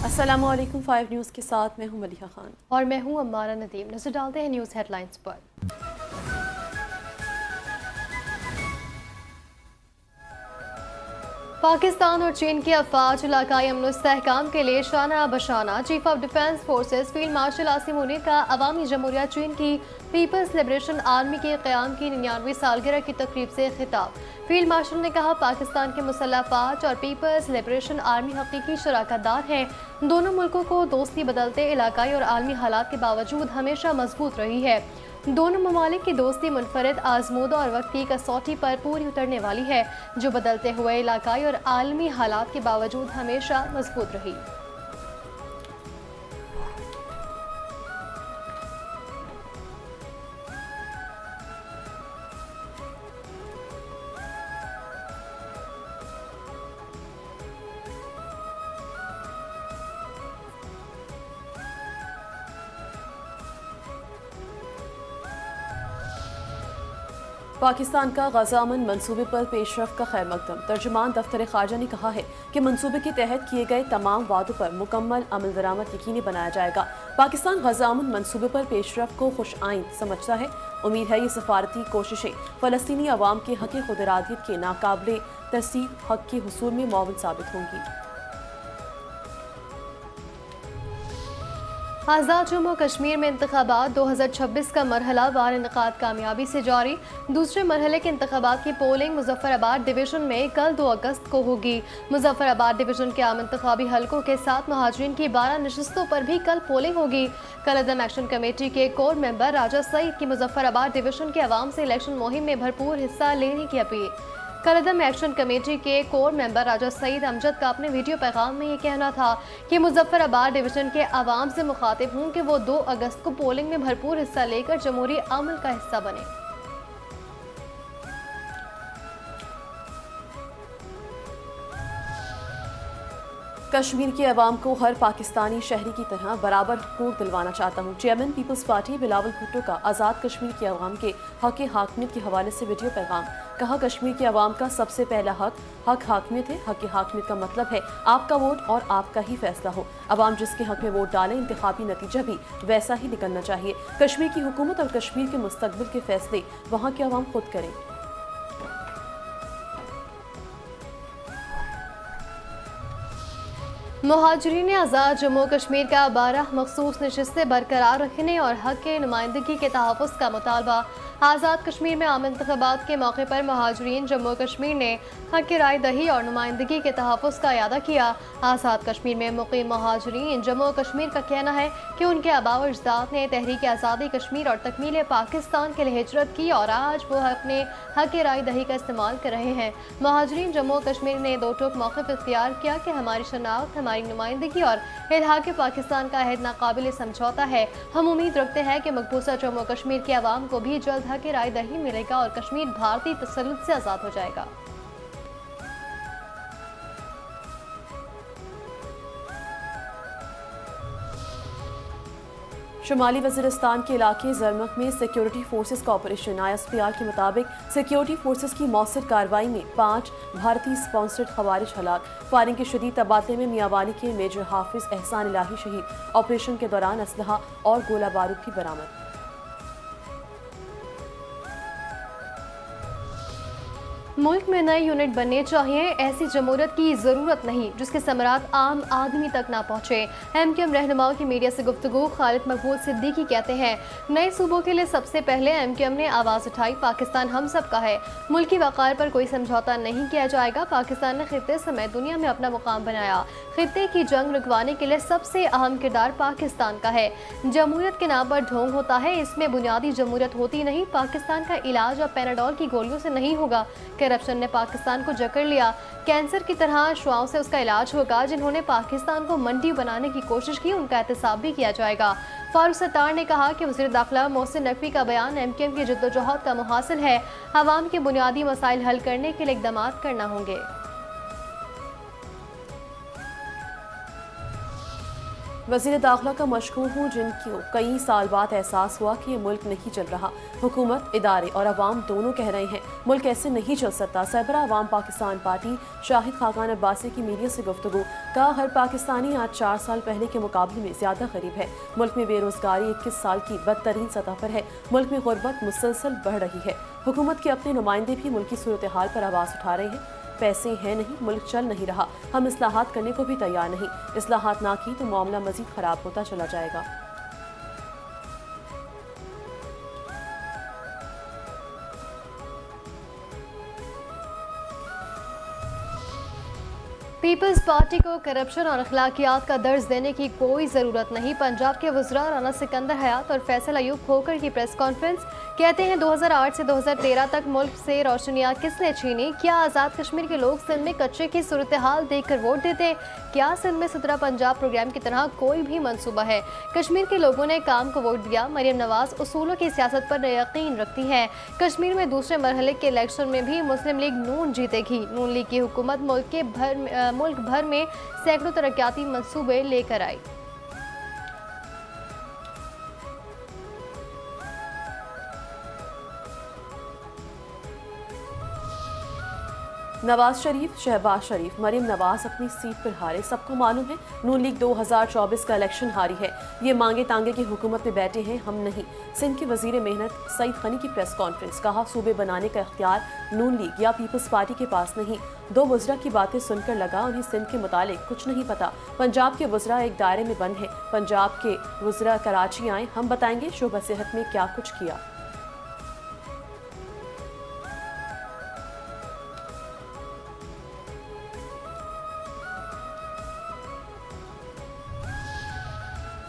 अस्सलामुअलैकुम 5 न्यूज़ के साथ मैं हूं मलिहा खान और मैं हूं अम्मारा नदीम। नजर डालते हैं न्यूज़ हेडलाइंस पर। पाकिस्तान और चीन के अफवाज इलाकाई अमन इस्तेहकाम के लिए शाना बशाना chief of defence forces field marshal Asim Munir का अवामी जमहूरिया चीन की पीपल्स लिबरेशन आर्मी के क़याम की 99वीं सालगिरह की तकरीब से खिताब। फील्ड मार्शल ने कहा, पाकिस्तान के मुसल्लह फ़ौज और पीपल्स लिबरेशन आर्मी हकीकी शराकतदार हैं। दोनों मुल्कों को दोस्ती बदलते इलाकाई और आलमी हालात के बावजूद हमेशा मजबूत रही है। दोनों ममालिक की दोस्ती मुनफरद आजमूदा और वक्त की कसौटी पर पूरी उतरने वाली है, जो बदलते हुए इलाकाई और आलमी हालात के बावजूद हमेशा मजबूत रही। पाकिस्तान का गज़ा अमन मनसूबे पर पेशरफ का खैर मकदम। तर्जुमान दफ्तर खारजा ने कहा है कि मनसूबे के तहत किए गए तमाम वादों पर मुकम्मल अमल दरामद यकीनी बनाया जाएगा। पाकिस्तान गज़ा अमन मनसूबे पर पेशरफ को खुश आइंद समझता है। उम्मीद है ये सफारती कोशिशें फ़लस्तीनी अवाम के हक़ खुद इरादियत के नाकाबिले तस्दीक हक़ के हुसूल में मुआविन साबित होंगी। आज़ाद जम्मू कश्मीर में इंतखाबात 2026 का मरहला वार इनकाद कामयाबी से जारी। दूसरे मरहले के इंतखाबात की पोलिंग मुजफ्फराबाद डिवीज़न में कल 2 अगस्त को होगी। मुजफ्फराबाद डिवीज़न के आम इंतखाबी हलकों के साथ महाजरीन की 12 नशस्तों पर भी कल पोलिंग होगी। कलअदम एक्शन कमेटी के कोर मेंबर राजा सईद की मुजफ्फराबाद डिवीज़न के अवाम से इलेक्शन मुहिम में भरपूर हिस्सा लेने की अपील। कलअदम एक्शन कमेटी के कोर मेंबर राजा सईद अमजद का अपने वीडियो पैगाम में ये कहना था कि मुजफ्फराबाद डिवीज़न के अवाम से मुखातिब हूँ कि वो 2 अगस्त को पोलिंग में भरपूर हिस्सा लेकर जमहूरी अमल का हिस्सा बने। कश्मीर के अवाम को हर पाकिस्तानी शहरी की तरह बराबर हुकूक दिलवाना चाहता हूँ। Chairman people's party Bilawal Bhutto का आज़ाद कश्मीर के अवाम के हक़ हाकिमियत के हवाले से वीडियो पैगाम। कहा, कश्मीर के अवाम का सबसे पहला हक हाकिमियत है। हक़ हाकिमियत का मतलब है आपका वोट और आपका ही फैसला हो। अवाम जिसके हक़ में वोट डालें, इंतखाबी नतीजा भी वैसा ही निकलना चाहिए। कश्मीर की हुकूमत और कश्मीर के मुस्तकबिल के फैसले वहाँ के अवाम खुद करें। मुहाजिरीन आज़ाद जम्मू कश्मीर का 12 मखसूस नशस्तें बरकरार रखने और हक़ के नुमाइंदगी के तहफ़्फ़ुज़ का मुतालबा। आज़ाद कश्मीर में आम इंतख़ाबात के मौके पर मुहाजिरीन जम्मू कश्मीर ने हक़ की राय दही और नुमाइंदगी के तहफ़्फ़ुज़ का इरादा किया। आज़ाद कश्मीर में मुक़ीम मुहाजिरीन जम्मू कश्मीर का कहना है कि उनके आबा व अजदाद ने तहरीक आज़ादी कश्मीर और तकमील पाकिस्तान के लिए हिजरत की और आज वो अपने हक़ की राय दही का इस्तेमाल कर रहे हैं। मुहाजिरीन जम्मू कश्मीर ने दो टूक मौक़िफ़ इख्तियार किया कि हमारी शनाख्त, हमारी नुमाइंदगी और इल्हाक़ पाकिस्तान का अहद नाकाबिल समझौता है। हम उम्मीद रखते हैं कि मकबूजा जम्मू कश्मीर के अवाम को भी जल्द हक़ की राय दही मिलेगा और कश्मीर भारतीय तसल्लुत से आज़ाद हो जाएगा। शुमाली वज़ीरिस्तान के इलाके जरमक में सिक्योरिटी फोर्सेस का ऑपरेशन। ISPR के मुताबिक सिक्योरिटी फोर्सेस की मौसर कार्रवाई में 5 भारतीय स्पॉन्सर्ड खवारिज हलाक। फायरिंग के शदीद तबादले में मियांवाली के मेजर हाफिज एहसान इलाही शहीद। ऑपरेशन के दौरान असलहा और गोला बारूद भी बरामद। मुल्क में नए यूनिट बनने चाहिए, ऐसी जमहूरियत की ज़रूरत नहीं जिसके समरात आम आदमी तक ना पहुँचे। MQM रहनुमाओं की मीडिया से गुफ्तगू। खालिद मकबूल सिद्दीकी कहते हैं, नए सूबों के लिए सबसे पहले MQM ने आवाज़ उठाई। पाकिस्तान हम सब का है, मुल्की वक़ार पर कोई समझौता नहीं किया जाएगा। पाकिस्तान ने खित्ते समेत दुनिया में अपना मुकाम बनाया। खित्ते की जंग रुकवाने के लिए सबसे अहम किरदार पाकिस्तान का है। जमहूरियत के नाम पर ढोंग होता है, इसमें बुनियादी जमहूरियत होती नहीं। पाकिस्तान का इलाज अब पैराडोल की गोलियों से नहीं होगा। करप्शन ने पाकिस्तान को जकड़ लिया, कैंसर की तरह शुआओं से उसका इलाज होगा। जिन्होंने पाकिस्तान को मंडी बनाने की कोशिश की, उनका एहतसाब भी किया जाएगा। फारूक सत्तार ने कहा कि वज़ीर दाखिला मोहसिन नकवी का बयान MQM की जद्दोजहद का मुहासिल है। अवाम के बुनियादी मसाइल हल करने के लिए इक़दाम करना होंगे। वज़ीर दाखिला का मशकूर हूँ जिनको कई साल बाद एहसास हुआ कि ये मुल्क नहीं चल रहा। हुकूमत, इदारे और अवाम दोनों कह रहे हैं मुल्क ऐसे नहीं चल सकता। सरबराह अवाम पाकिस्तान पार्टी शाहिद खाकान अब्बासी की मीडिया से गुफ्तगू। कहा, हर पाकिस्तानी आज 4 साल पहले के मुकाबले में ज्यादा गरीब है। मुल्क में बेरोजगारी 21 साल की बदतरीन सतह पर है। मुल्क में गुर्बत मुसलसल बढ़ रही है। हुकूमत के अपने नुमाइंदे भी मुल्क की सूरत हाल पर आवाज उठा रहे हैं। पैसे हैं नहीं, मुल्क चल नहीं रहा, हम इस्लाहात करने को भी तैयार नहीं। इस्लाहात ना की तो मामला मजीद खराब होता चला जाएगा। पीपल्स पार्टी को करप्शन और अखलाकियात का दर्ज देने की कोई ज़रूरत नहीं। पंजाब के वज़रा राना सिकंदर हयात और फैसल अयूब खोकर की प्रेस कॉन्फ्रेंस। कहते हैं 2008 से 2013 तक मुल्क से रोशनियाँ किसने छीनी? क्या आज़ाद कश्मीर के लोग सिंध में कच्चे की सूरत हाल देख कर वोट देते? क्या सिंध में 17 पंजाब प्रोग्राम की तरह कोई भी मनसूबा है? कश्मीर के लोगों ने काम को वोट दिया। मरियम नवाज उसूलों की सियासत पर यकीन रखती हैं। कश्मीर में दूसरे मरहले के इलेक्शन में भी मुस्लिम लीग नून जीतेगी। नून लीग की हुकूमत मुल्क भर में सैकड़ों तरक्याती मंसूबे लेकर आई। नवाज शरीफ, शहबाज शरीफ, मरियम नवाज अपनी सीट पर हारे, सबको मालूम है। नून लीग 2024 का इलेक्शन हारी है। ये मांगे तांगे की हुकूमत में बैठे हैं, हम नहीं। सिंध के वजीर मेहनत सईद खनी की प्रेस कॉन्फ्रेंस। कहा, सूबे बनाने का इख्तियार नून लीग या पीपल्स पार्टी के पास नहीं। दो वज़रा की बातें सुनकर लगा उन्हें सिंध के मुतालिक कुछ नहीं पता। पंजाब के वज़रा एक दायरे में बंद हैं। पंजाब के वज़रा कराची आए, हम बताएंगे शोबा सेहत में क्या कुछ किया।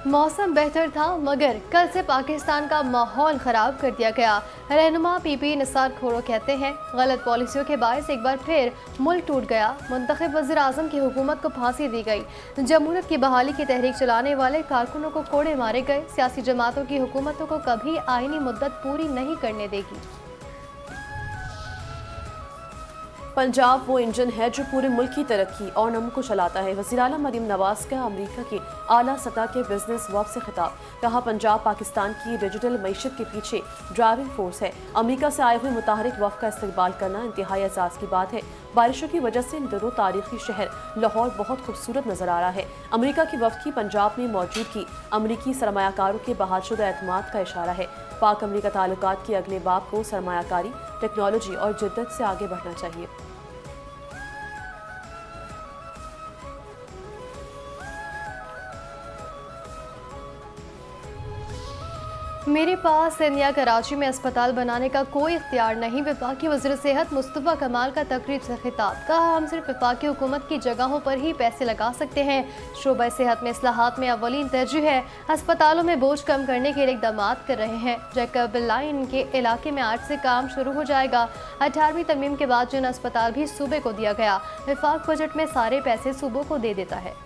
मौसम बेहतर था मगर कल से पाकिस्तान का माहौल ख़राब कर दिया गया। रहनुमा पीपी निसार खोरो कहते हैं, गलत पॉलिसियों के बायस एक बार फिर मुल्क टूट गया। मुंतखब वज़ीर आज़म की हुकूमत को फांसी दी गई। जमहूरियत की बहाली की तहरीक चलाने वाले कारकुनों को कोड़े मारे गए। सियासी जमातों की हुकूमतों को कभी आईनी मुद्दत पूरी नहीं करने देगी। पंजाब वो इंजन है जो पूरे मुल्क की तरक्की और नमो को चलाता है। वज़ीर आला मरियम नवाज का अमेरिका के आला सतह के बिजनेस वर्क से खिताब। कहा, पंजाब पाकिस्तान की डिजिटल मईशत के पीछे ड्राइविंग फोर्स है। अमेरिका से आए हुए मुताहरिक वफ़द का इस्तकबाल करना इंतहाई एजाज़ की बात है। बारिशों की वजह से इन दिनों तारीखी शहर लाहौर बहुत खूबसूरत नजर आ रहा है। अमेरिका की वफ़द की पंजाब में मौजूदगी अमरीकी सरमायाकारों के बहालशुदा एतमाद का इशारा है। पाक अमरीका ताल्लुकात के अगले बाब को सरमायाकारी, टेक्नोलॉजी और जिद्दत से आगे बढ़ना चाहिए। मेरे पास सिंध या कराची में अस्पताल बनाने का कोई इख्तियार नहीं। वफाकी वज़ीर सेहत मुस्तफ़ा कमाल का तकरीब से खिताब। कहा, हम सिर्फ वफाकी हुकूमत की जगहों पर ही पैसे लगा सकते हैं। शोबा सेहत में इस्लाहात में अव्वलीन तरजीह है। अस्पतालों में बोझ कम करने के लिए इक़दाम कर रहे हैं। जैकब लाइन के इलाके में आज से काम शुरू हो जाएगा। 18वीं तरमीम के बाद जन अस्पताल भी सूबे को दिया गया। वफाक बजट में सारे पैसे सूबों को दे देता है।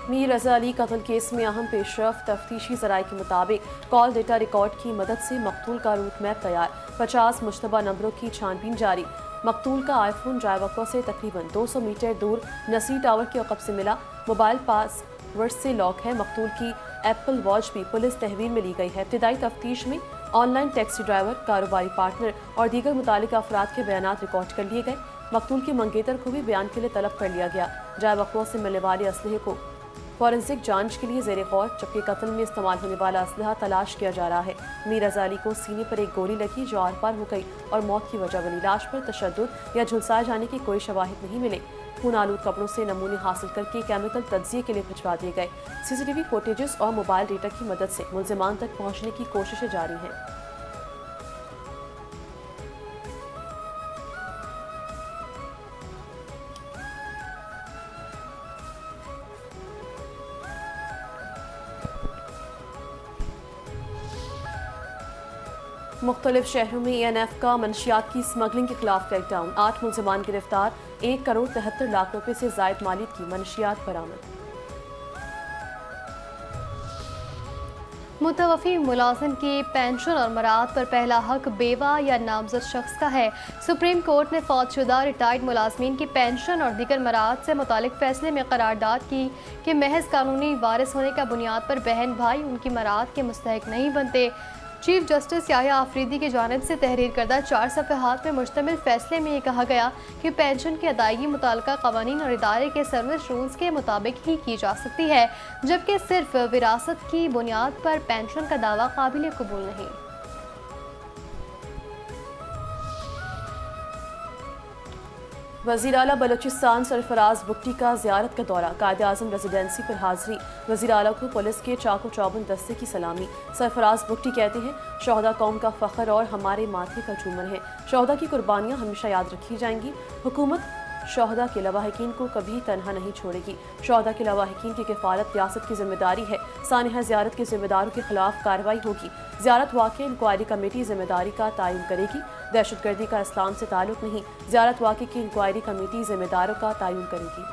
मीर रज़ा अली कत्ल केस में अहम पेशरफ। तफ्तीशी ज़राए के मुताबिक कॉल डेटा रिकॉर्ड की मदद से मकतूल का रूट मैप तैयार। 50 मुश्तबा नंबरों की छानबीन जारी। मकतूल का आईफोन ड्राइवर से तकरीबन 200 मीटर दूर नसी टावर के अक़ब से मिला। मोबाइल पासवर्ड से लॉक है। मकतूल की एप्पल वॉच भी पुलिस तहवील में ली गई है। इब्तिदाई तफ्तीश में ऑनलाइन टैक्सी ड्राइवर, कारोबारी पार्टनर और दीगर मुतालिका अफराद के बयान रिकॉर्ड कर लिए गए। मकतूल के मंगेतर को भी बयान के लिए तलब कर लिया गया। ड्राइवर से मिलने वाले असलहे को फॉरेंसिक जांच के लिए ज़ेरे गौर, जबकि कत्ल में इस्तेमाल होने वाला असलहा तलाश किया जा रहा है। मीर रज़ा अली को सीने पर एक गोली लगी जो आर पार हो गई और मौत की वजह बनी। लाश पर तशद्दुद या झुलसाए जाने के कोई शवाहिद नहीं मिले। खून आलूद कपड़ों से नमूने हासिल करके केमिकल तज्जिए के लिए भिजवा दिए गए। CCTV फुटेजेस और मोबाइल डेटा की मदद से मुल्ज़िमान तक पहुँचने की कोशिशें जारी हैं। मुख्तलिफ शहरों में ENF का मनशियात की स्मगलिंग के खिलाफ क्रैकडाउन। 8 मुल्ज़िमान गिरफ्तार। 1 करोड़ 73 लाख रुपए से ज़ायद मालियत की मनशियात बरामद। मुतवफ़ी मुलाजिम की पेंशन और मराद पर पहला हक बेवा या नामजद शख्स का है। सुप्रीम कोर्ट ने फौतशुदा रिटायर्ड मुलाजमीन की पेंशन और दीगर मराद से मुतालिक फैसले में करारदाद की कि महज कानूनी वारिस होने का बुनियाद पर बहन भाई उनकी मराद के मुस्तहिक नहीं बनते। चीफ जस्टिस याह्या आफरीदी की जानिब से तहरीर करदा 4 सफ़हात में मुश्तमिल फैसले में ये कहा गया कि पेंशन की अदायगी मुताल्लिका कवानीन और इदारे के सर्विस रूल्स के मुताबिक ही की जा सकती है, जबकि सिर्फ विरासत की बुनियाद पर पेंशन का दावा काबिल कबूल नहीं। वज़ीर आला बलूचिस्तान सरफराज बुगटी का ज़ियारत का दौरा, कायदे आज़म रेजिडेंसी पर हाज़री, वज़ीर आला को पुलिस के चाको चौबंद दस्ते की सलामी। सरफराज बुगटी कहते हैं शोहदा कौम का फ़ख्र और हमारे माथे का झूमर है। शोहदा की कुर्बानियाँ हमेशा याद रखी जाएंगी। हुकूमत शोहदा के लवाहिकीन को कभी तनहा नहीं छोड़ेगी। शोहदा के लवाहिकीन की किफ़ालत रियासत की जिम्मेदारी है। सानिया ज़ियारत के जिम्मेदारों के खिलाफ कार्रवाई होगी। ज़ियारत वाक़े इंक्वायरी कमेटी जिम्मेदारी का तयन करेगी। दहशतगर्दी का इस्लाम से ताल्लुक़ नहीं। ज़ियारत वाक़े की इंक्वायरी कमेटी जिम्मेदारों का तयन करेगी।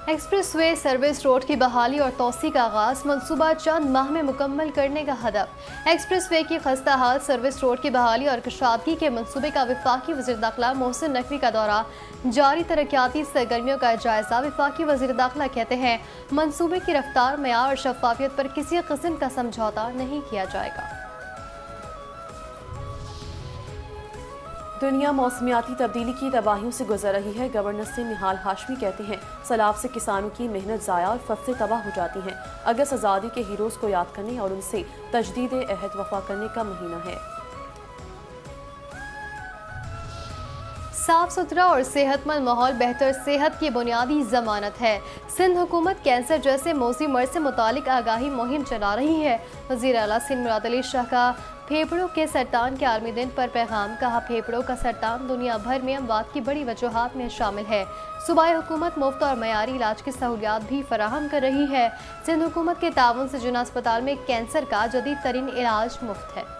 एक्सप्रेस वे सर्विस रोड की बहाली और तोसी का आगाज मनसूबा चंद माह में मुकम्मल करने का हदफ। एक्सप्रेस वे की खस्ता हाल सर्विस रोड की बहाली और कशादगी के मनसूबे का वफाकी वज़ीर दाखिला मोहसिन नकवी का दौरा, जारी तरक्याती सरगर्मियों का जायजा। वफाकी वज़ीर दाखिला कहते हैं मनसूबे की रफ्तार, मयार और शफाफियत पर किसी किस्म का समझौता नहीं किया जाएगा। दुनिया मौसमियाती तब्दीली की तबाहियों से गुजर रही है। गवर्नर से निहाल हाशमी कहते हैं सैलाब से किसानों की मेहनत ज़ाया और फसलें तबाह हो जाती हैं। अगस्त आज़ादी के हीरोज़ को याद करने और उनसे तजदीद अहद वफा करने का महीना है। साफ सुथरा और सेहतमंद माहौल बेहतर सेहत की बुनियादी जमानत है। सिंध हुकूमत कैंसर जैसे मौसी मर्ज से मुतालिक आगाही मुहिम चला रही है। वज़ीर आला सिंध मुराद अली शाह का फेफड़ों के सरतान के आलमी दिन पर पैगाम, कहा फेफड़ों का सरतान दुनिया भर में अमवात की बड़ी वजूहात में शामिल है। सूबाई हुकूमत मुफ्त और मयारी इलाज की सहूलियात भी फराहम कर रही है। सिंध हुकूमत के ताउन से जिना अस्पताल में कैंसर का जदीद तरीन इलाज मुफ्त है।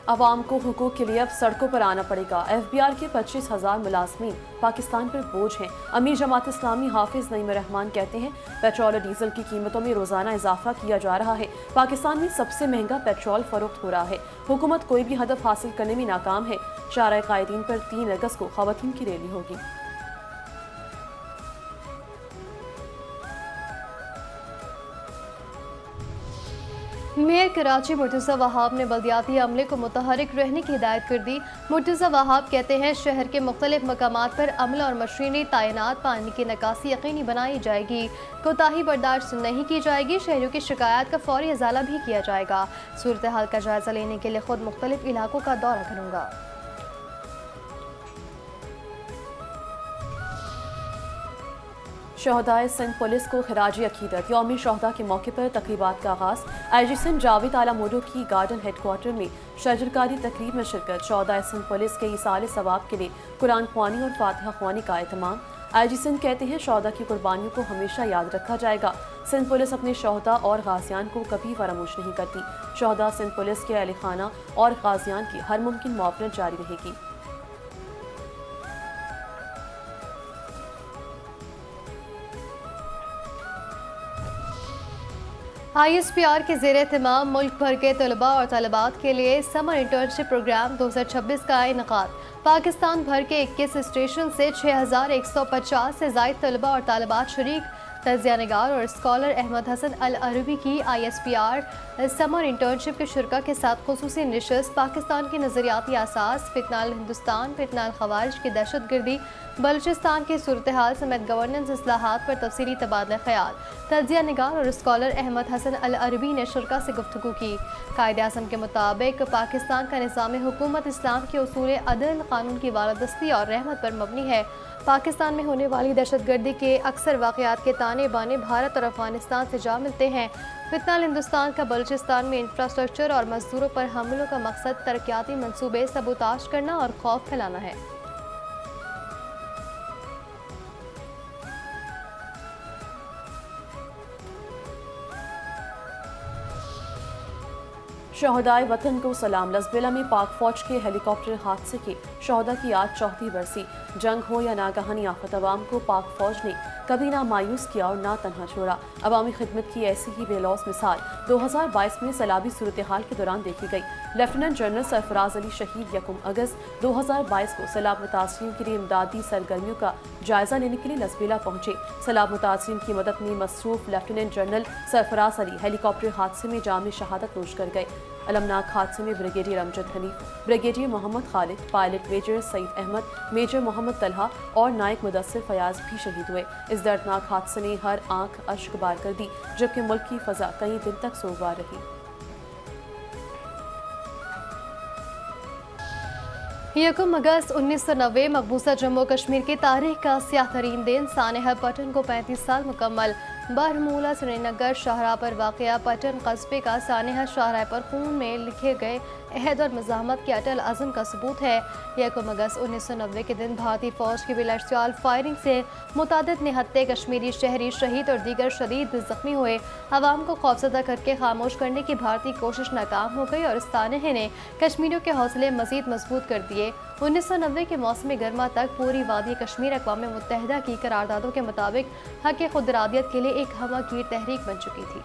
अवाम को हुकूक के लिए अब सड़कों पर आना पड़ेगा। FBR के 25,000 मुलाजमीन पाकिस्तान पर बोझ हैं। अमीर जमात इस्लामी हाफिज नईम रहमान कहते हैं पेट्रोल और डीजल की कीमतों में रोजाना इजाफा किया जा रहा है। पाकिस्तान में सबसे महंगा पेट्रोल फरोख्त हो रहा है। हुकूमत कोई भी हदफ हासिल करने में नाकाम है। शारा कायदीन पर 3 अगस्त को खवातीन की रैली होगी। मेयर कराची मुर्तज़ा वहाब ने बल्दियाती अमले को मुतहरिक रहने की हिदायत कर दी। मुर्तज़ा वहाब कहते हैं शहर के मुख्तलिफ मकामात पर अमला और मशीनरी तैनात, पानी की निकासी यकीनी बनाई जाएगी, कोताही बर्दाश्त नहीं की जाएगी। शहरियों की शिकायत का फौरी इजाला भी किया जाएगा। सूरत हाल का जायजा लेने के लिए खुद मुख्तलिफ इलाकों का दौरा करूँगा। शहदाए सिंध पुलिस को खिराजी अकीदत, यौमी शहदा के मौके पर तकरीबात का आगाज़। IG सिंध जावेद आला मोडो की गार्डन हेडक्वार्टर में शजरकारी तकरीब में शिरकत। शहदाए सिंध पुलिस के ईसाल सवाब के लिए कुरान ख्वानी और फातिहा ख्वानी का एहतमाम। IG सिंध कहते हैं शहदा की कुर्बानियों को हमेशा याद रखा जाएगा। सिंध पुलिस अपने शहदा और गाजियान को कभी फरामोश नहीं करती। शहदा सिंध पुलिस के अहले खाना और गाजियान की हर मुमकिन मुआवनत जारी रहेगी। ISPR के ज़ेर एहतमाम मुल्क भर के तलबा और तलबात के लिए समर इंटर्नशिप प्रोग्राम 2026 का इनेकाद। पाकिस्तान भर के 21 स्टेशन से 6150 से ज़ायद तलबा और तालिबात शरीक। तजिया निगार और स्कॉलर अहमद हसन अल अरबी की ISPR समर इंटर्नशिप के शुरा के साथ खुसूसी नशिस्त। पाकिस्तान के नज़रियाती असास, फितनाल हिंदुस्तान, फितनाल खवारिज की दहशत गर्दी, बलूचिस्तान की सूरत हाल समेत गवर्नेंस इस्लाहात पर तफसीली तबादला ख्याल। तजिया निगार और स्कॉलर अहमद हसन अल अरबी ने शुरा से गुफ्तगू की। कायदे आज़म के मुताबिक पाकिस्तान का निज़ाम हुकूमत इस्लाम के उसूल अदल, कानून की वालदस्ती और रहमत पर मबनी है। पाकिस्तान में होने वाली दहशत गर्दी के अक्सर वाक़यात के ताने बाने भारत और अफगानिस्तान से जा मिलते हैं। फितनाल हिंदुस्तान का बलूचिस्तान में इंफ्रास्ट्रक्चर और मजदूरों पर हमलों का मकसद तरक्याती मंसूबे सबूताश करना और खौफ फैलाना है। शहदाए वतन को सलाम। लसबेला में पाक फौज के हेलीकॉप्टर हादसे के शहदा की आज 4वीं बरसी। जंग हो या नागहानी आफत, अवाम को पाक फौज ने कभी ना मायूस किया और ना तनहा छोड़ा। अवामी खिदमत की ऐसी ही बेलौस मिसाल 2022 में सैलाबी सूरत हाल के दौरान देखी गई। लेफ्टिनेंट जनरल सरफराज अली शहीद 1 अगस्त 2022 को सैलाब मुतासरीन के लिए इमदादी सरगर्मियों का जायजा लेने के लिए लसबेला पहुंचे। सैलाब मुतासरीन की मदद में मसरूफ lieutenant general Sarfaraz Ali helicopter हादसे में जाम शहादत नोश कर गए। अलमनाक हादसे में brigadier Amjad Hanif, brigadier Mohammad Khalid, pilot major Saeed Ahmed, major Mohammad Talha और नायक मुदस्सिर फयाज भी शहीद हुए। इस दर्दनाक हादसे ने हर आंख अश्क बार कर दी, जबकि मुल्क की फजा कई दिन तक सोगवार रही। 1 अगस्त 1990 मकबूजा जम्मू कश्मीर की तारीख का स्याह तरीन दिन। सानहा पटन को 35 साल मुकम्मल। बरमूला श्रीनगर शाहराह पर वाक़या पटन कस्बे का सानहा शाहराह पर खून में लिखे गए अहद और मज़ाहमत के अटल अज़म का सबूत है। 1 अगस्त 1990 के दिन भारतीय फौज की बिलाश्तियाल फायरिंग से मुतादिद निहत्ते कश्मीरी शहरी शहीद और दीगर शदीद जख्मी हुए। आवाम को खौफजदा करके खामोश करने की भारतीय कोशिश नाकाम हो गई और इस तानहे ने कश्मीरियों के हौसले मजीद मजबूत कर दिए। 1990 के मौसम गर्मा तक पूरी वादी कश्मीर अक़वाम मुत्तहिदा की करारदादों के मुताबिक हक़ खुदरादियत के लिए एक हवागीर तहरीक बन चुकी थी।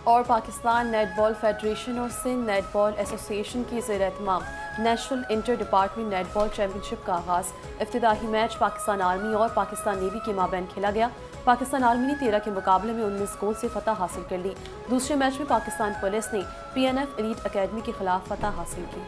और पाकिस्तान नेटबॉल फेडरेशन और सिंध नेटबॉल एसोसिएशन की ज़ेर एहतमाम national inter department netball championship का आगाज़। इफ्तिदाही मैच पाकिस्तान आर्मी और पाकिस्तान नेवी के माबैन खेला गया। पाकिस्तान आर्मी ने 13 के मुकाबले में 19 गोल से फतह हासिल कर ली। दूसरे मैच में पाकिस्तान पुलिस ने PNF एलीट अकेडमी के खिलाफ फतह हासिल की।